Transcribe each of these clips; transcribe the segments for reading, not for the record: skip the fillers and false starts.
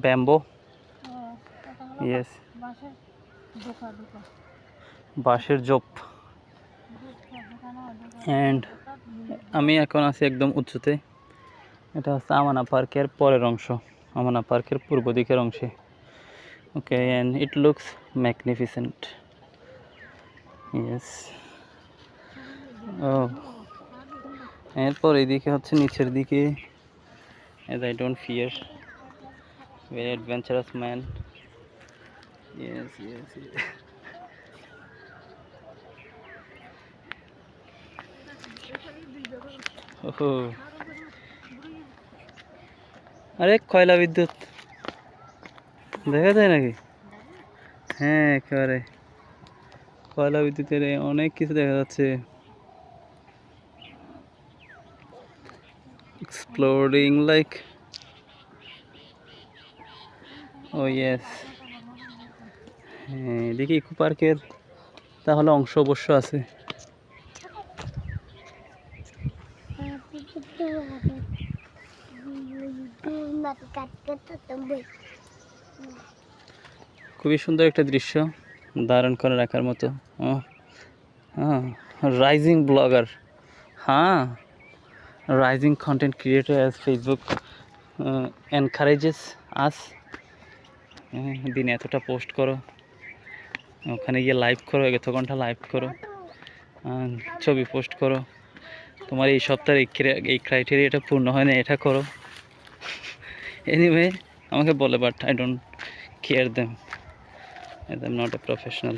Bamboo. Yes. বাঁশের জোপ। And আমি এখন আছি একদম উঁচুতে। এটা হচ্ছে আমানা পার্কের পরের অংশ, আমানা পার্কের পূর্ব দিকের অংশে। Okay, and it looks magnificent. Yes. ও, এরপর এইদিকে হচ্ছে নিচের দিকে। As I don't fear, very adventurous man. Yes, yes, yes. Oh. আরে কয়লা বিদ্যুৎ দেখা যায় নাকি? হ্যাঁ, একেবারে কয়লা বিদ্যুতের অনেক কিছু দেখা যাচ্ছে। Exploding like, oh yes. হ্যাঁ, দেখি ইকো পার্কের তাহলে অংশ অবশ্য আছে। খুবই সুন্দর একটা দৃশ্য, ধারণ করে রাখার মতো। হ্যাঁ, রাইজিং ব্লগার। হ্যাঁ, rising content creator as Facebook encourages us. দিনে এতটা পোস্ট করো, ওখানে গিয়ে লাইভ করো, এত ঘন্টা লাইভ করো, ছবি পোস্ট করো। তোমার এই সপ্তাহের এই ক্রাইটেরিয়াটা পূর্ণ হয় না, এটা করো। এনিওয়ে আমাকে বলে, but I don't care them, as I'm not a professional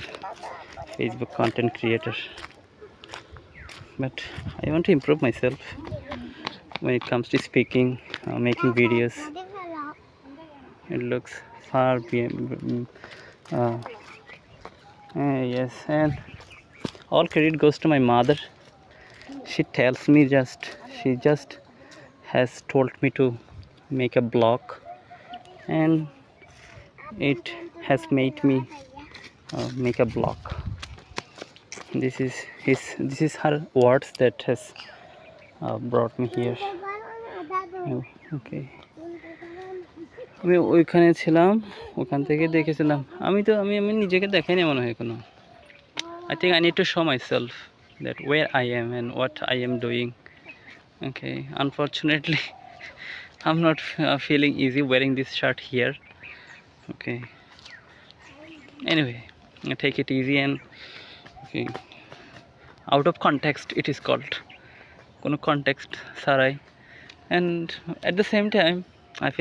Facebook content creator, but I want to improve myself when it comes to speaking, making videos. It looks far beyond, yes, and all credit goes to my mother. She tells me she just has told me to make a blog, and it has made me make a blog. This is her words that has brought me here. Okay, আমি ওইখানে ছিলাম, ওখান থেকে দেখেছিলাম। আমি নিজেকে দেখাইনি মনে হয় কোনো। I think I need to show myself that where I am and what I am doing. Okay, unfortunately I'm not feeling easy wearing this shirt here. Okay, anyway, take it easy. And okay, out of context it is called, কোনো context ছাড়াই, and at the same time I feel